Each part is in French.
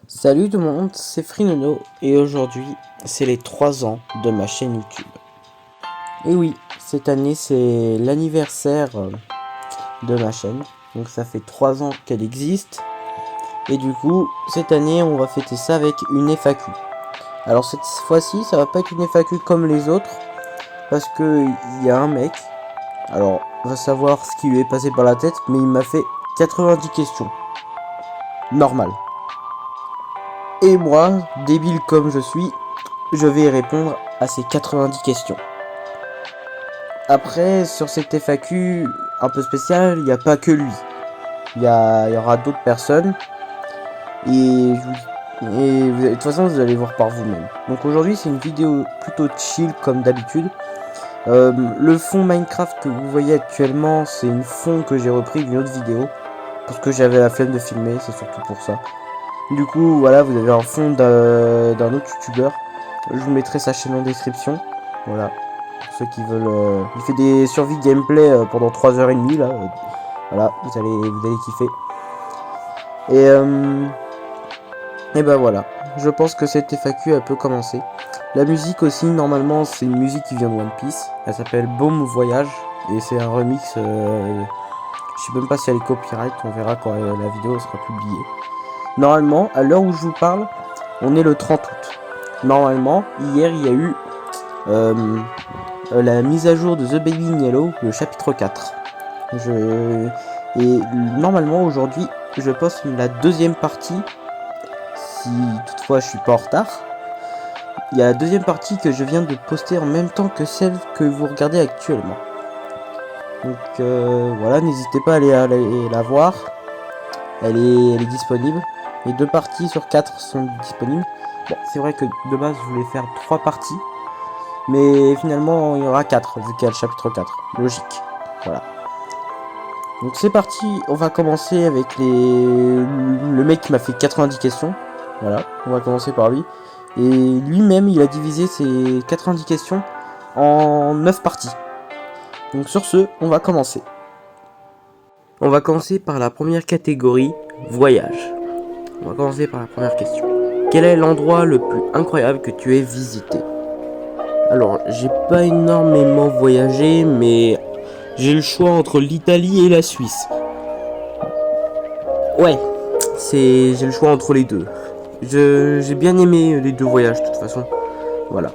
Salut tout le monde, c'est Frinono et aujourd'hui c'est les 3 ans de ma chaîne YouTube. Et oui, cette année c'est l'anniversaire de ma chaîne, donc ça fait 3 ans qu'elle existe. Et du coup, cette année on va fêter ça avec une FAQ. Alors cette fois-ci ça va pas être une FAQ comme les autres, parce que il y a un mec, alors on va savoir ce qui lui est passé par la tête, mais il m'a fait 90 questions. Normal. Et moi, débile comme je suis, je vais répondre à ces 90 questions. Après, sur cette FAQ un peu spéciale, il n'y a pas que lui. Il y aura d'autres personnes. Et de toute façon, vous allez voir par vous-même. Donc aujourd'hui, c'est une vidéo plutôt chill comme d'habitude. Le fond Minecraft que vous voyez actuellement, c'est une fond que j'ai repris d'une autre vidéo. Parce que j'avais la flemme de filmer, c'est surtout pour ça. Du coup, voilà, vous avez un fond d'un autre youtubeur. Je vous mettrai sa chaîne en description. Voilà, pour ceux qui veulent. Il fait des survies gameplay pendant 3h30 là. Voilà, vous allez kiffer. Et ben voilà, je pense que cette FAQ elle peut commencer. La musique aussi, normalement, c'est une musique qui vient de One Piece. Elle s'appelle Baume Voyage et c'est un remix. Je sais même pas si elle est copyright, on verra quand la vidéo sera publiée. Normalement, à l'heure où je vous parle, on est le 30 août. Normalement, hier, il y a eu la mise à jour de The Baby in Yellow, le chapitre 4. Et normalement, aujourd'hui, je poste la deuxième partie. Si toutefois je suis pas en retard. Il y a la deuxième partie que je viens de poster en même temps que celle que vous regardez actuellement. Donc voilà, n'hésitez pas à aller la voir. Elle est disponible. Les 2 parties sur 4 sont disponibles. Bon, c'est vrai que de base je voulais faire 3 parties. Mais finalement il y aura 4 vu qu'il y a le chapitre 4. Logique. Voilà. Donc c'est parti, on va commencer avec le mec qui m'a fait 90 questions. Voilà, on va commencer par lui. Et lui-même il a divisé ses 90 questions en 9 parties. Donc sur ce, on va commencer. On va commencer par la première catégorie, voyage. On va commencer par la première question. Quel est l'endroit le plus incroyable que tu aies visité? Alors, j'ai pas énormément voyagé, mais j'ai le choix entre l'Italie et la Suisse. Ouais, j'ai le choix entre les deux. J'ai bien aimé les 2 voyages de toute façon. Voilà.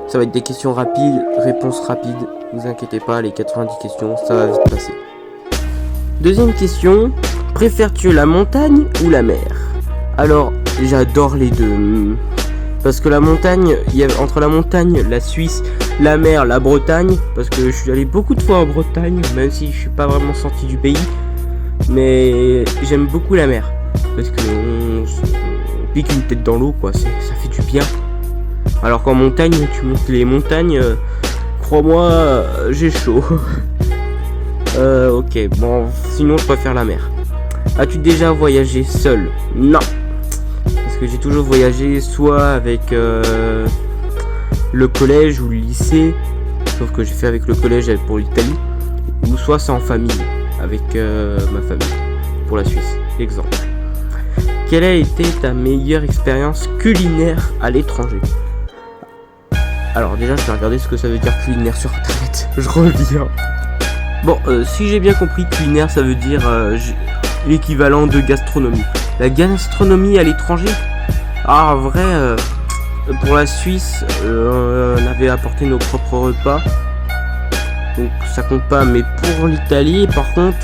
Ça va être des questions rapides, réponses rapides. Ne vous inquiétez pas, les 90 questions, ça va vite passer. Deuxième question, préfères-tu la montagne ou la mer? Alors, j'adore les deux. Parce que la montagne, entre la montagne, la Suisse, la mer, la Bretagne, parce que je suis allé beaucoup de fois en Bretagne, même si je suis pas vraiment sorti du pays. Mais j'aime beaucoup la mer. Parce que on pique une tête dans l'eau, quoi, ça fait du bien. Alors qu'en montagne, tu montes les montagnes, crois-moi, j'ai chaud. Ok, bon, sinon je préfère la mer. As-tu déjà voyagé seul? Non. Parce que j'ai toujours voyagé soit avec le collège ou le lycée, sauf que j'ai fait avec le collège pour l'Italie, ou soit c'est en famille, avec ma famille, pour la Suisse, exemple. Quelle a été ta meilleure expérience culinaire à l'étranger? Alors déjà, je vais regarder ce que ça veut dire culinaire sur internet. Je reviens. Bon, si j'ai bien compris, culinaire, ça veut dire l'équivalent de gastronomie. La gastronomie à l'étranger? Ah, en vrai, pour la Suisse, on avait apporté nos propres repas. Donc ça compte pas, mais pour l'Italie, par contre,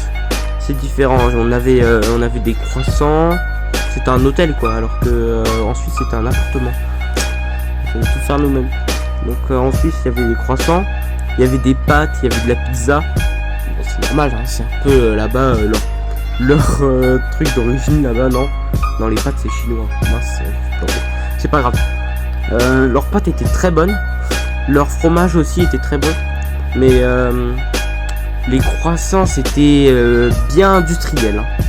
c'est différent. On avait des croissants. C'était un hôtel, quoi, alors que en Suisse, c'était un appartement. Il fallait tout faire nous-mêmes. Donc en Suisse, il y avait des croissants, il y avait des pâtes, il y avait de la pizza. Bon, c'est normal, hein, c'est un peu là-bas leur truc d'origine là-bas, non? Non, les pâtes c'est chinois. Mince, c'est pas grave. Leurs pâtes étaient très bonnes, leur fromage aussi était très bon, mais les croissants c'était bien industriel. Hein.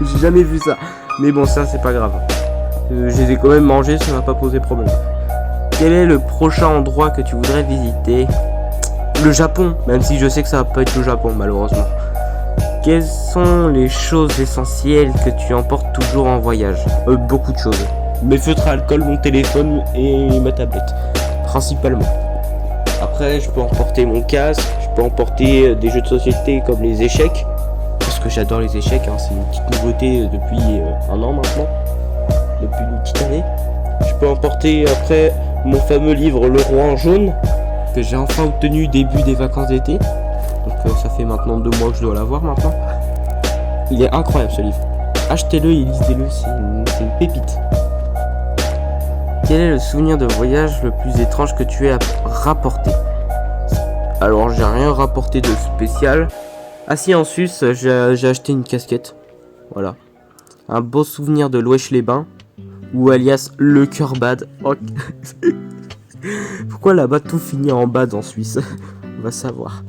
J'ai jamais vu ça, mais bon, ça c'est pas grave. Je les ai quand même mangés, ça m'a pas posé problème. Quel est le prochain endroit que tu voudrais visiter? Le Japon, même si je sais que ça va pas être le Japon malheureusement. Quelles sont les choses essentielles que tu emportes toujours en voyage? Beaucoup de choses. Mes feutres à alcool, mon téléphone et ma tablette, principalement. Après, je peux emporter mon casque, je peux emporter des jeux de société comme les échecs, parce que j'adore les échecs, hein, c'est une petite nouveauté depuis un an maintenant, depuis une petite année. Je peux emporter après mon fameux livre Le Roi en jaune, que j'ai enfin obtenu début des vacances d'été. Donc ça fait maintenant 2 mois que je dois l'avoir maintenant. Il est incroyable ce livre. Achetez-le et lisez-le, c'est une pépite. Quel est le souvenir de voyage le plus étrange que tu aies rapporté? Alors j'ai rien rapporté de spécial. Ah si, en Suisse j'ai acheté une casquette. Voilà. Un beau souvenir de Loèche-les-Bains, ou alias le cœur bad. Oh. Pourquoi là-bas tout finit en bad en Suisse? On va savoir.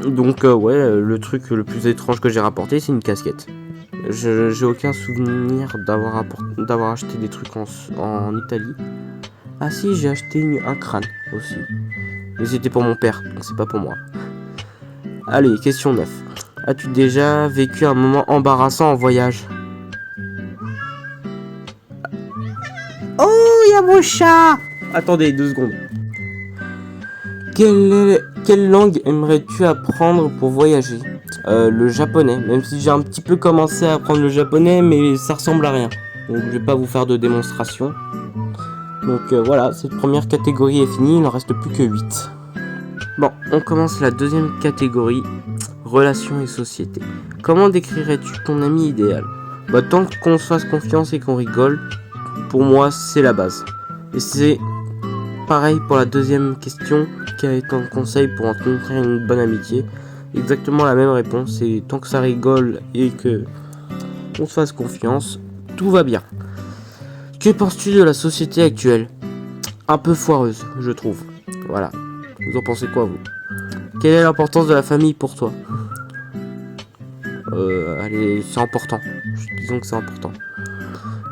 Donc ouais, le truc le plus étrange que j'ai rapporté, c'est une casquette. J'ai aucun souvenir d'avoir acheté des trucs en Italie. Ah si, j'ai acheté un crâne aussi. Mais c'était pour mon père, donc c'est pas pour moi. Allez, question 9. As-tu déjà vécu un moment embarrassant en voyage? Oh, y'a mon chat! Attendez 2 secondes. Quelle langue aimerais-tu apprendre pour voyager? Le japonais, même si j'ai un petit peu commencé à apprendre le japonais, mais ça ressemble à rien. Donc je vais pas vous faire de démonstration. Donc voilà, cette première catégorie est finie, il n'en reste plus que 8. Bon, on commence la deuxième catégorie, relations et société. Comment décrirais-tu ton ami idéal? Bah, tant qu'on se fasse confiance et qu'on rigole, pour moi c'est la base. Et c'est pareil pour la deuxième question, quel est ton conseil pour entretenir une bonne amitié? Exactement la même réponse, c'est tant que ça rigole et que on se fasse confiance, tout va bien. Que penses-tu de la société actuelle? Un peu foireuse, je trouve. Voilà. Vous en pensez quoi, vous? Quelle est l'importance de la famille pour toi? Allez, c'est important. Disons que c'est important.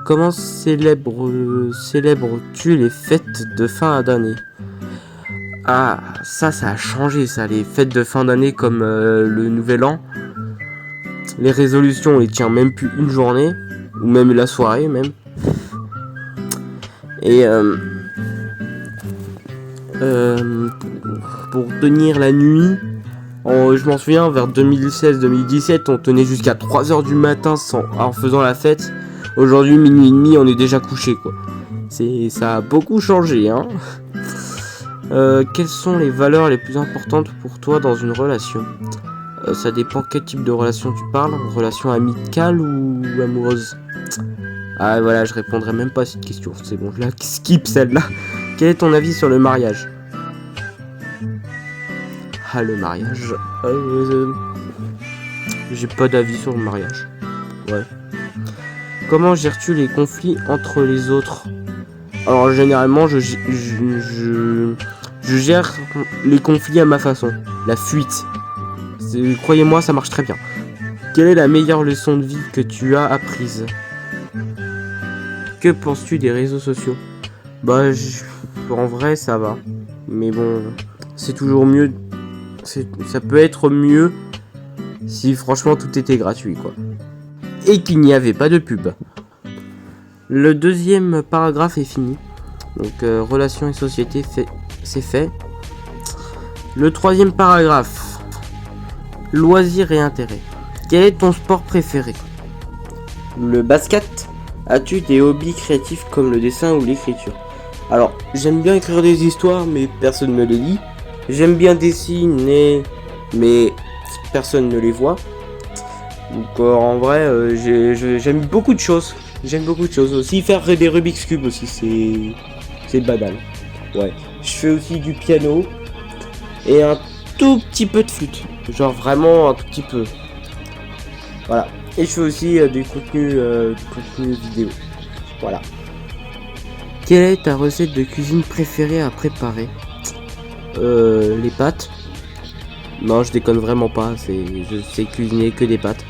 Comment célèbres-tu les fêtes de fin d'année? Ah, ça a changé, ça. Les fêtes de fin d'année comme le nouvel an. Les résolutions, on les tient même plus une journée. Ou même la soirée, même. Et pour tenir la nuit, je m'en souviens, vers 2016-2017, on tenait jusqu'à 3h du matin en faisant la fête. Aujourd'hui, minuit et demi, on est déjà couché, quoi. Ça a beaucoup changé, hein. Quelles sont les valeurs les plus importantes pour toi dans une relation? Ça dépend quel type de relation tu parles. Relation amicale ou amoureuse? Ah voilà, je répondrai même pas à cette question. C'est bon, je la skip celle-là. Quel est ton avis sur le mariage? Ah, le mariage. J'ai pas d'avis sur le mariage. Ouais. Comment gères-tu les conflits entre les autres? Alors généralement, je gère les conflits à ma façon. La fuite. Croyez-moi, ça marche très bien. Quelle est la meilleure leçon de vie que tu as apprise? Que penses-tu des réseaux sociaux? Bah, en vrai, ça va. Mais bon, c'est toujours mieux. Ça peut être mieux si franchement tout était gratuit, quoi. Et qu'il n'y avait pas de pub. Le deuxième paragraphe est fini. Donc, relations et société, c'est fait. Le troisième paragraphe. Loisirs et intérêts. Quel est ton sport préféré? Le basket. As-tu des hobbies créatifs comme le dessin ou l'écriture? Alors, j'aime bien écrire des histoires, mais personne ne les lit. J'aime bien dessiner, mais personne ne les voit. Donc en vrai, j'aime beaucoup de choses. J'aime beaucoup de choses. Aussi faire des Rubik's Cube aussi, c'est banal. Ouais. Je fais aussi du piano et un tout petit peu de flûte. Genre vraiment un tout petit peu. Voilà. Et je fais aussi du contenu vidéo. Voilà. Quelle est ta recette de cuisine préférée à préparer? Les pâtes. Non, je déconne vraiment pas. Je sais cuisiner que des pâtes.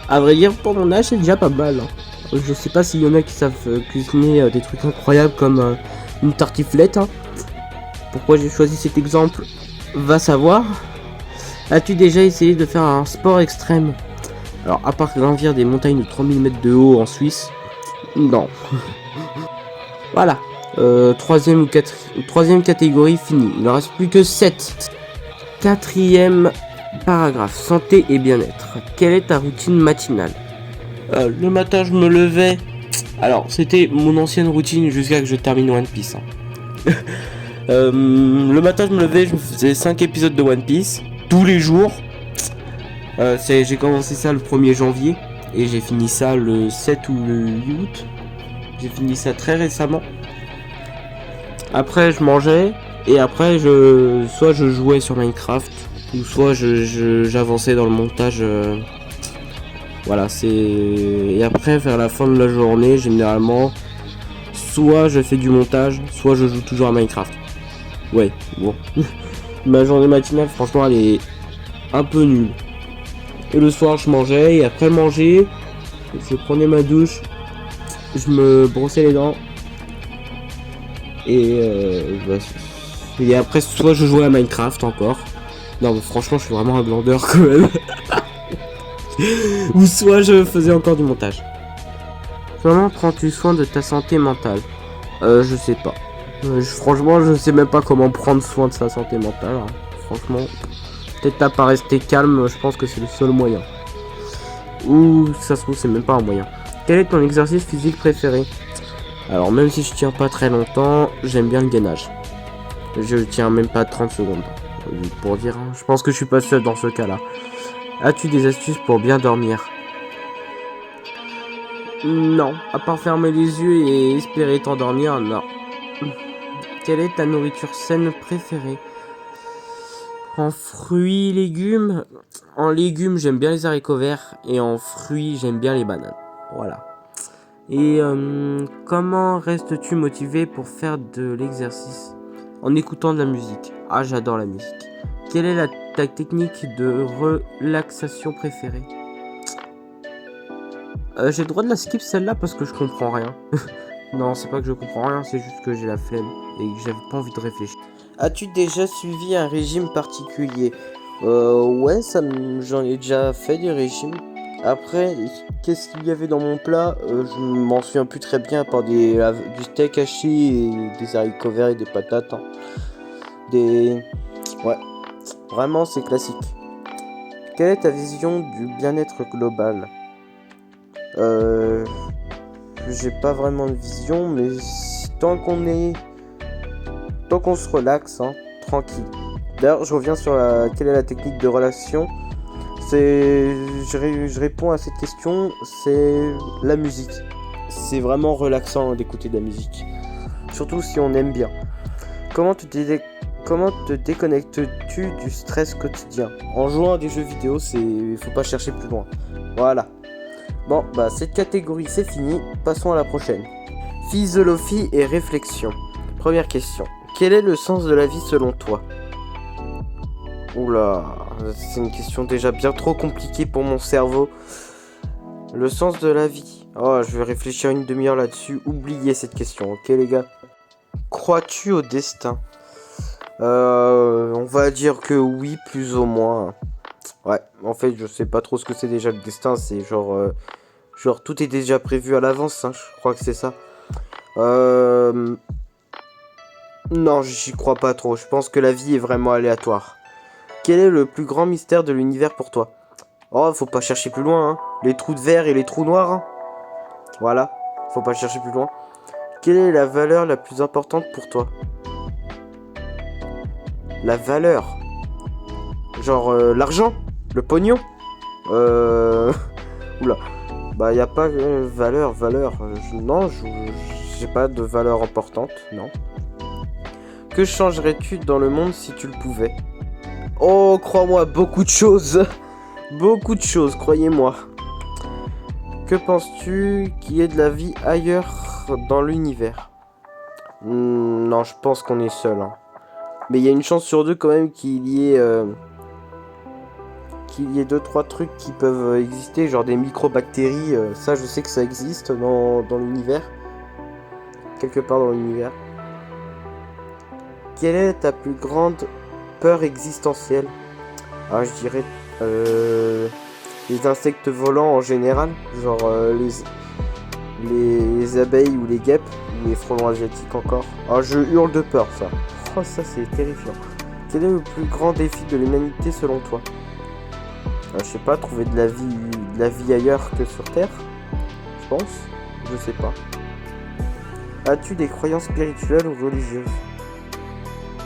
À vrai dire, pour mon âge, c'est déjà pas mal. Hein. Je sais pas s'il y en a qui savent cuisiner des trucs incroyables comme une tartiflette. Hein. Pourquoi j'ai choisi cet exemple? Va savoir. As-tu déjà essayé de faire un sport extrême? Alors, à part gravir des montagnes de 3000 mètres de haut en Suisse, non. Voilà. Troisième catégorie finie. Il ne reste plus que 7. Quatrième paragraphe. Santé et bien-être. Quelle est ta routine matinale? Le matin, je me levais. Alors, c'était mon ancienne routine jusqu'à que je termine One Piece. Le matin, je me levais, je me faisais 5 épisodes de One Piece. Tous les jours. J'ai commencé ça le 1er janvier. Et j'ai fini ça le 7 ou le 8 août. J'ai fini ça très récemment. Après, je mangeais. Et après, soit je jouais sur Minecraft. Ou soit j'avançais dans le montage. Voilà, c'est... Et après, vers la fin de la journée, généralement, soit je fais du montage, soit je joue toujours à Minecraft. Ouais, bon. Ma journée matinale, franchement, elle est un peu nulle. Et le soir, je mangeais, et après manger, je prenais ma douche, je me brossais les dents, et après, soit je jouais à Minecraft encore. Non, mais franchement, je suis vraiment un glandeur quand même. Ou soit je faisais encore du montage. Comment prends-tu soin de ta santé mentale? Je sais pas. Franchement, je sais même pas comment prendre soin de sa santé mentale. Hein. Franchement, peut-être t'as pas resté calme, je pense que c'est le seul moyen. Ou ça se trouve, c'est même pas un moyen. Quel est ton exercice physique préféré? Alors, même si je tiens pas très longtemps, j'aime bien le gainage. Je tiens même pas 30 secondes. Pour dire, hein. Je pense que je suis pas seul dans ce cas-là. As-tu des astuces pour bien dormir? Non, à part fermer les yeux et espérer t'endormir, non. Quelle est ta nourriture saine préférée? En fruits, légumes? En légumes, j'aime bien les haricots verts. Et en fruits, j'aime bien les bananes. Voilà. Et comment restes-tu motivé pour faire de l'exercice? En écoutant de la musique. Ah, j'adore la musique. Quelle est ta technique de relaxation préférée? J'ai le droit de la skip celle-là parce que je comprends rien. Non, c'est pas que je comprends rien, c'est juste que j'ai la flemme et que j'avais pas envie de réfléchir. As-tu déjà suivi un régime particulier? Ouais, j'en ai déjà fait des régimes. Après, qu'est-ce qu'il y avait dans mon plat? Je m'en souviens plus très bien, à part du steak haché et des haricots verts et des patates. Hein. Ouais, vraiment c'est classique. Quelle est ta vision du bien-être global? J'ai pas vraiment de vision, mais tant qu'on se relaxe, hein, tranquille. D'ailleurs, je reviens sur quelle est la technique de relation. Je réponds à cette question, c'est la musique. C'est vraiment relaxant d'écouter de la musique, surtout si on aime bien. Comment te déconnectes-tu du stress quotidien? En jouant à des jeux vidéo, faut pas chercher plus loin. Voilà. Bon, bah cette catégorie c'est fini, passons à la prochaine. Philosophie et réflexion. Première question. Quel est le sens de la vie selon toi? Oula, c'est une question déjà bien trop compliquée pour mon cerveau. Le sens de la vie. Oh, je vais réfléchir une demi-heure là-dessus. Oubliez cette question, ok les gars? Crois-tu au destin? On va dire que oui, plus ou moins. Ouais, en fait, je sais pas trop ce que c'est déjà le destin. C'est genre tout est déjà prévu à l'avance, hein, je crois que c'est ça. Non, j'y crois pas trop. Je pense que la vie est vraiment aléatoire. Quel est le plus grand mystère de l'univers pour toi? Oh, faut pas chercher plus loin, hein. Les trous de verre et les trous noirs, hein. Voilà, faut pas chercher plus loin. Quelle est la valeur la plus importante pour toi? La valeur? Genre l'argent? Le pognon? Oula. Bah, y a pas valeur. Non, j'ai pas de valeur importante, non. Que changerais-tu dans le monde si tu le pouvais? Oh, crois-moi, beaucoup de choses. Beaucoup de choses, croyez-moi. Que penses-tu qu'il y ait de la vie ailleurs dans l'univers? Non, je pense qu'on est seul. Hein. Mais il y a une chance sur deux quand même qu'il y ait 2-3 trucs qui peuvent exister, genre des microbactéries. Ça, je sais que ça existe dans l'univers. Quelque part dans l'univers. Quelle est ta plus grande peur existentielle? je dirais les insectes volants en général, genre les abeilles ou les guêpes, ou les frelons asiatiques encore. Je hurle de peur, ça. Oh, ça c'est terrifiant. Quel est le plus grand défi de l'humanité selon toi? Je sais pas, trouver de la vie ailleurs que sur Terre, je pense. Je sais pas. As-tu des croyances spirituelles ou religieuses?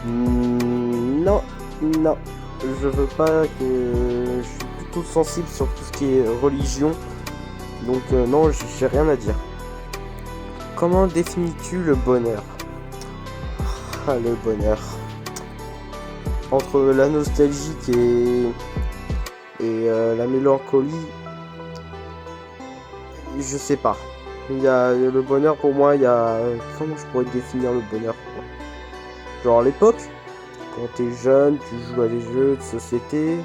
Non, non. Je veux pas que... Je suis plutôt sensible sur tout ce qui est religion. Donc non, j'ai rien à dire. Comment définis-tu le bonheur? Le bonheur. Entre la nostalgie et la mélancolie, je sais pas. Il y a le bonheur pour moi, il y a... Comment je pourrais définir le bonheur? Genre à l'époque, quand t'es jeune, tu joues à des jeux de société,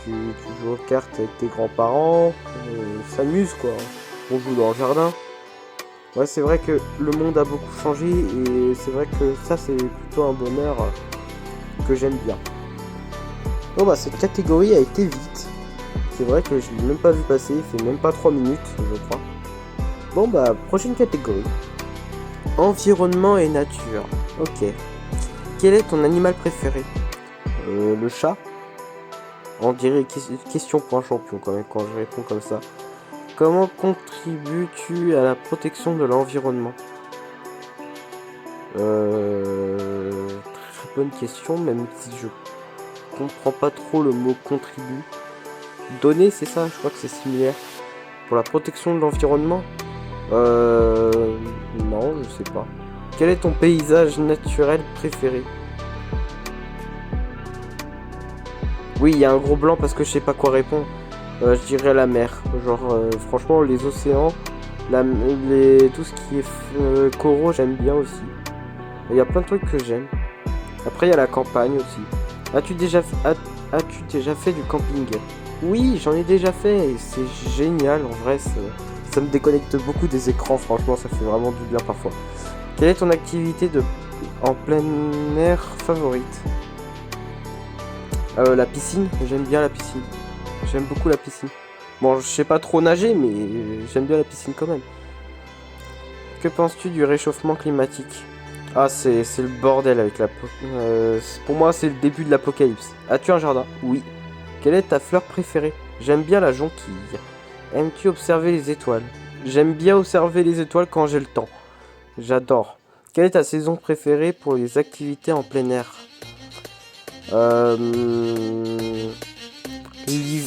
tu joues aux cartes avec tes grands-parents, on s'amuse quoi, on joue dans le jardin. Ouais, c'est vrai que le monde a beaucoup changé et c'est vrai que ça c'est plutôt un bonheur que j'aime bien. Bon bah cette catégorie a été vite. C'est vrai que je l'ai même pas vu passer, il fait même pas 3 minutes je crois. Bon bah prochaine catégorie. Environnement et nature. Ok. Quel est ton animal préféré? Le chat. On dirait question pour un champion quand même quand je réponds comme ça. Comment contribues-tu à la protection de l'environnement? Très bonne question, même si je comprends pas trop le mot contribue. Donner, c'est ça, je crois que c'est similaire. Pour la protection de l'environnement? Non, je sais pas. Quel est ton paysage naturel préféré? Oui, il y a un gros blanc parce que je sais pas quoi répondre. Je dirais la mer. Genre, franchement, les océans, tout ce qui est coraux, j'aime bien aussi. Il y a plein de trucs que j'aime. Après, il y a la campagne aussi. As-tu déjà fait du camping? Oui, j'en ai déjà fait et c'est génial. En vrai, ça me déconnecte beaucoup des écrans. Franchement, ça fait vraiment du bien parfois. Quelle est ton activité en plein air favorite? La piscine, j'aime bien la piscine. J'aime beaucoup la piscine. Bon, je sais pas trop nager, mais j'aime bien la piscine quand même. Que penses-tu du réchauffement climatique? C'est le bordel avec pour moi, c'est le début de l'apocalypse. As-tu un jardin? Oui. Quelle est ta fleur préférée? J'aime bien la jonquille. Aimes-tu observer les étoiles? J'aime bien observer les étoiles quand j'ai le temps. J'adore. Quelle est ta saison préférée pour les activités en plein air?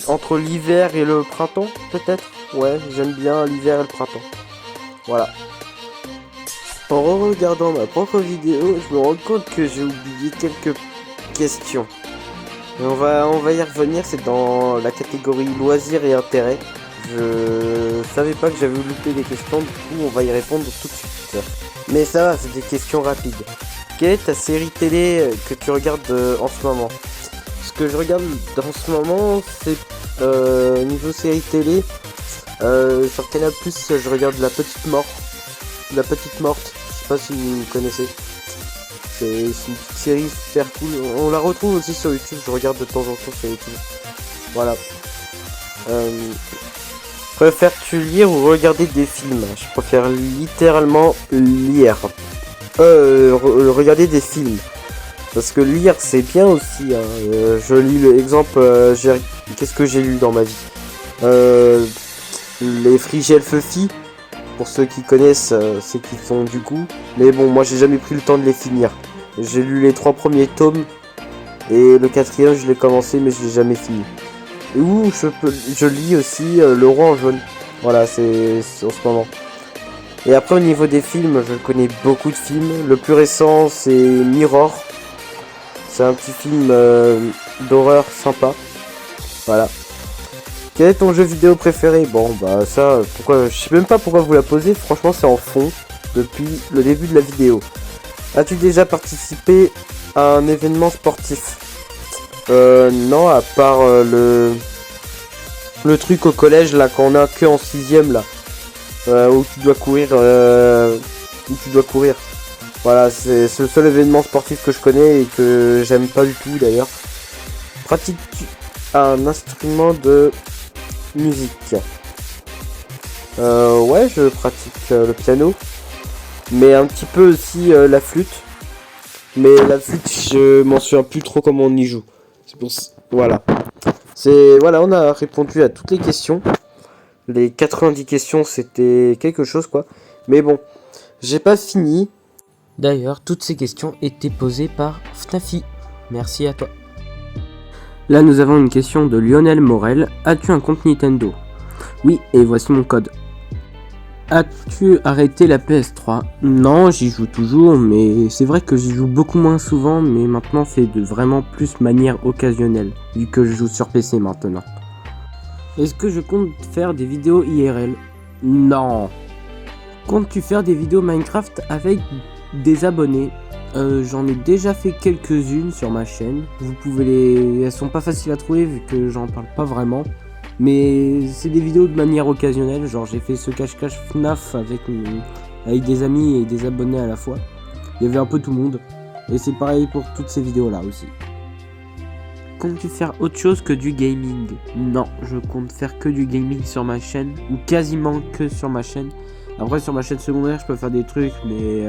Entre l'hiver et le printemps, peut-être? Ouais, j'aime bien l'hiver et le printemps. Voilà. En regardant ma propre vidéo, je me rends compte que j'ai oublié quelques questions. Et on va y revenir, c'est dans la catégorie loisirs et intérêts. Je savais pas que j'avais loupé des questions, du coup on va y répondre tout de suite. Mais ça va, c'est des questions rapides. Quelle est ta série télé que tu regardes en ce moment? Ce que je regarde en ce moment, c'est niveau série télé. Sur Canal+, je regarde La Petite Morte. La Petite Morte, je sais pas si vous connaissez. C'est une petite série super cool. On la retrouve aussi sur YouTube, je regarde de temps en temps sur YouTube. Voilà. Préfères-tu lire ou regarder des films? Je préfère littéralement lire. Regarder des films. Parce que lire c'est bien aussi. Je lis l'exemple. Qu'est-ce que j'ai lu dans ma vie? Les Frigel Fuffy. Pour ceux qui connaissent, c'est qu'ils sont du goût. Mais bon, moi j'ai jamais pris le temps de les finir. J'ai lu les 3 premiers tomes. Et le 4e, je l'ai commencé, mais je l'ai jamais fini. Et où je lis aussi Le Roi en jaune. Voilà, c'est en ce moment. Et après, au niveau des films, je connais beaucoup de films. Le plus récent, c'est Mirror. C'est un petit film d'horreur sympa. Voilà. Quel est ton jeu vidéo préféré? Bon, bah ça, je sais même pas pourquoi vous la posez. Franchement, c'est en fond depuis le début de la vidéo. As-tu déjà participé à un événement sportif? Non, à part le truc au collège là, quand on a que en 6ème là, où tu dois courir, Voilà, c'est le seul événement sportif que je connais et que j'aime pas du tout d'ailleurs. Pratiques-tu un instrument de musique? Ouais, je pratique le piano, mais un petit peu aussi la flûte. Mais la flûte, je m'en souviens plus trop comment on y joue. C'est pour ça. Voilà. Voilà, on a répondu à toutes les questions. Les 90 questions, c'était quelque chose quoi. Mais bon, j'ai pas fini. D'ailleurs, toutes ces questions étaient posées par Fnafi. Merci à toi. Là, nous avons une question de Lionel Morel. As-tu un compte Nintendo? Oui, et voici mon code. As-tu arrêté la PS3? Non, j'y joue toujours, mais c'est vrai que j'y joue beaucoup moins souvent, mais maintenant c'est de vraiment plus manière occasionnelle, vu que je joue sur PC maintenant. Est-ce que je compte faire des vidéos IRL? Non. Comptes-tu faire des vidéos Minecraft avec des abonnés? J'en ai déjà fait quelques-unes sur ma chaîne. Vous pouvez Elles sont pas faciles à trouver vu que j'en parle pas vraiment. Mais c'est des vidéos de manière occasionnelle, genre j'ai fait ce cache-cache FNAF avec des amis et des abonnés à la fois. Il y avait un peu tout le monde. Et c'est pareil pour toutes ces vidéos là aussi. Comptes-tu faire autre chose que du gaming? Non, je compte faire que du gaming sur ma chaîne, ou quasiment que sur ma chaîne. Après sur ma chaîne secondaire je peux faire des trucs, mais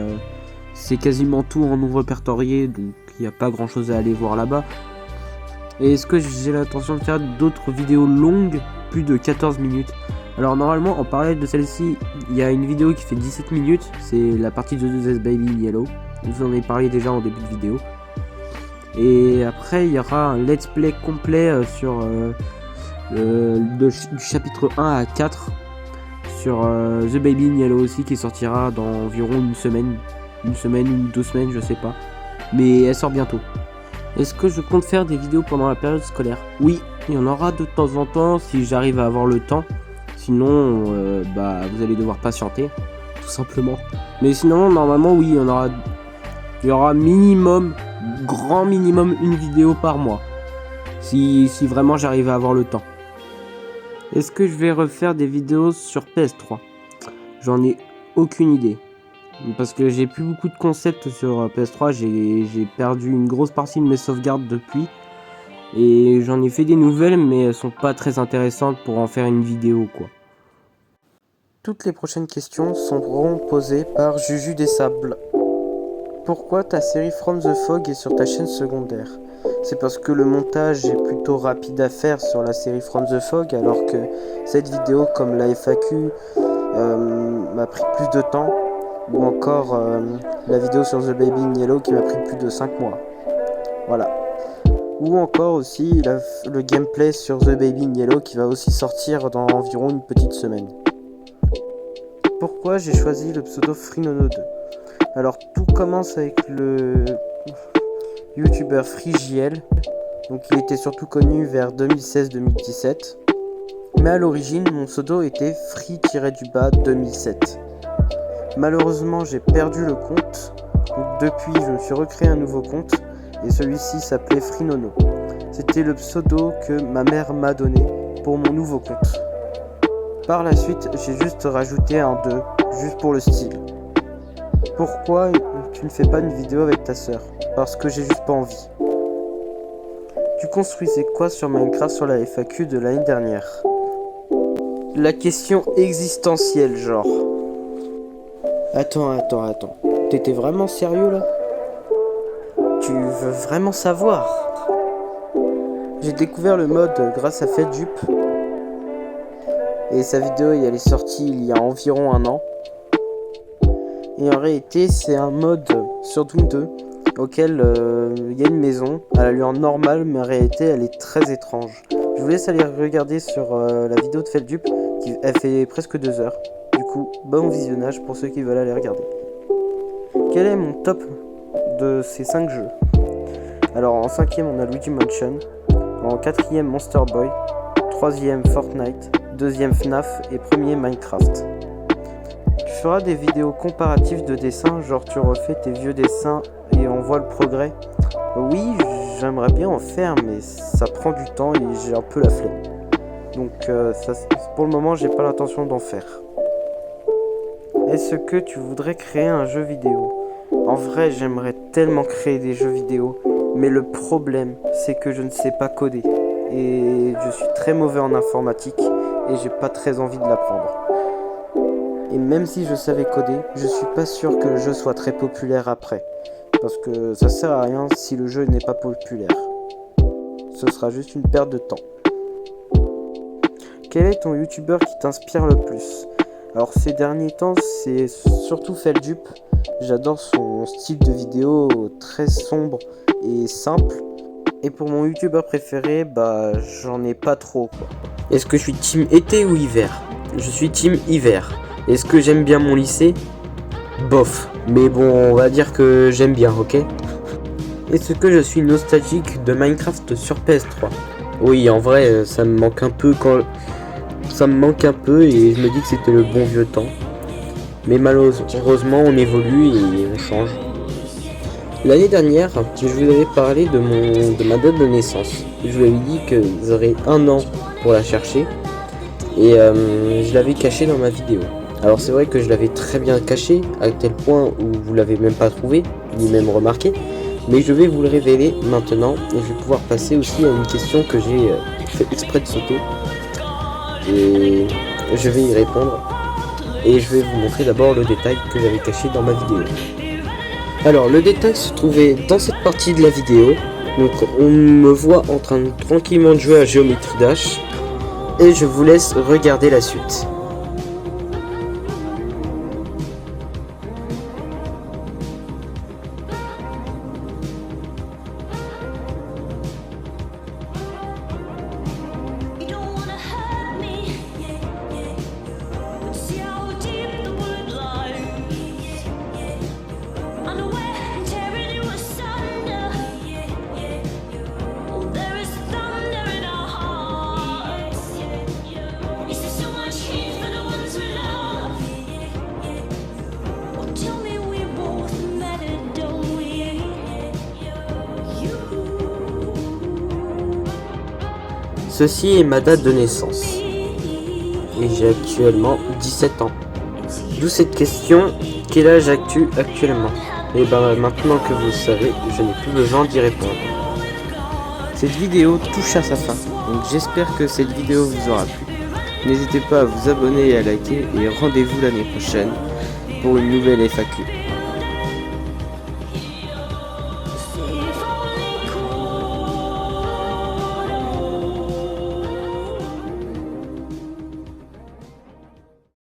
c'est quasiment tout en non répertorié, donc il n'y a pas grand chose à aller voir là-bas. Et est-ce que j'ai l'intention de faire d'autres vidéos longues, plus de 14 minutes? Alors normalement, en parallèle de celle-ci, il y a une vidéo qui fait 17 minutes, c'est la partie de 2S Baby Yellow. Je vous en ai parlé déjà en début de vidéo. Et après, il y aura un let's play complet sur du chapitre 1 à 4 sur The Baby in Yellow aussi, qui sortira dans environ une semaine ou 2 semaines, je sais pas. Mais elle sort bientôt. Est-ce que je compte faire des vidéos pendant la période scolaire? Oui, il y en aura de temps en temps si j'arrive à avoir le temps. Sinon, vous allez devoir patienter, tout simplement. Mais sinon, normalement, oui, il y aura minimum, grand minimum, une vidéo par mois. Si vraiment j'arrive à avoir le temps. Est-ce que je vais refaire des vidéos sur PS3? J'en ai aucune idée. Parce que j'ai plus beaucoup de concepts sur PS3, j'ai perdu une grosse partie de mes sauvegardes depuis. Et j'en ai fait des nouvelles, mais elles sont pas très intéressantes pour en faire une vidéo quoi. Toutes les prochaines questions seront posées par Juju des Sables. Pourquoi ta série From the Fog est sur ta chaîne secondaire? C'est parce que le montage est plutôt rapide à faire sur la série From the Fog, alors que cette vidéo, comme la FAQ, m'a pris plus de temps. Ou encore la vidéo sur The Baby in Yellow qui m'a pris plus de 5 mois. Voilà. Ou encore aussi le gameplay sur The Baby in Yellow qui va aussi sortir dans environ une petite semaine. Pourquoi j'ai choisi le pseudo FreeNono2? Alors tout commence avec le youtubeur FreeJL. Donc il était surtout connu vers 2016-2017. Mais à l'origine mon pseudo était Free-2007. Malheureusement, j'ai perdu le compte. Donc, depuis, je me suis recréé un nouveau compte. Et celui-ci s'appelait FreeNono. C'était le pseudo que ma mère m'a donné pour mon nouveau compte. Par la suite, j'ai juste rajouté un 2, juste pour le style. Pourquoi tu ne fais pas une vidéo avec ta sœur? Parce que j'ai juste pas envie. Tu construisais quoi sur Minecraft sur la FAQ de l'année dernière? La question existentielle, genre. Attends. T'étais vraiment sérieux là? Tu veux vraiment savoir? J'ai découvert le mode grâce à FedJup. Et sa vidéo elle est sortie il y a environ 1 an. Et en réalité c'est un mode sur Doom 2 auquel il y a une maison. Elle a l'allure normale mais en réalité elle est très étrange. Je vous laisse aller regarder sur la vidéo de FedJup. Elle fait presque 2 heures. Du coup, bon visionnage pour ceux qui veulent aller regarder. Quel est mon top de ces 5 jeux? Alors en 5ème on a Luigi Mansion, en 4ème Monster Boy, 3ème Fortnite, 2ème FNAF et 1er Minecraft. Tu feras des vidéos comparatives de dessins, genre tu refais tes vieux dessins et on voit le progrès? Oui, j'aimerais bien en faire mais ça prend du temps et j'ai un peu la flemme. Donc pour le moment j'ai pas l'intention d'en faire. Est-ce que tu voudrais créer un jeu vidéo? En vrai, j'aimerais tellement créer des jeux vidéo, mais le problème, c'est que je ne sais pas coder. Et je suis très mauvais en informatique et j'ai pas très envie de l'apprendre. Et même si je savais coder, je suis pas sûr que le jeu soit très populaire après. Parce que ça sert à rien si le jeu n'est pas populaire. Ce sera juste une perte de temps. Quel est ton youtubeur qui t'inspire le plus? Alors ces derniers temps, c'est surtout Feldup. J'adore son style de vidéo très sombre et simple. Et pour mon youtubeur préféré, j'en ai pas trop quoi. Est-ce que je suis team été ou hiver? Je suis team hiver. Est-ce que j'aime bien mon lycée? Bof. Mais bon, on va dire que j'aime bien, ok? Est-ce que je suis nostalgique de Minecraft sur PS3? Oui, en vrai, ça me manque un peu et je me dis que c'était le bon vieux temps. Mais malheureusement, on évolue et on change. L'année dernière, je vous avais parlé de ma date de naissance. Je vous avais dit que j'aurais 1 an pour la chercher et je l'avais cachée dans ma vidéo. Alors c'est vrai que je l'avais très bien caché à tel point où vous l'avez même pas trouvé, ni même remarqué. Mais je vais vous le révéler maintenant et je vais pouvoir passer aussi à une question que j'ai fait exprès de sauter. Et je vais y répondre. Et je vais vous montrer d'abord le détail que j'avais caché dans ma vidéo. Alors le détail se trouvait dans cette partie de la vidéo. Donc on me voit en train de tranquillement de jouer à Geometry Dash. Et je vous laisse regarder la suite. Ceci est ma date de naissance. Et j'ai actuellement 17 ans. D'où cette question, quel âge as-tu actuellement? Et maintenant que vous le savez, je n'ai plus besoin d'y répondre. Cette vidéo touche à sa fin, donc j'espère que cette vidéo vous aura plu. N'hésitez pas à vous abonner et à liker et rendez-vous l'année prochaine pour une nouvelle FAQ.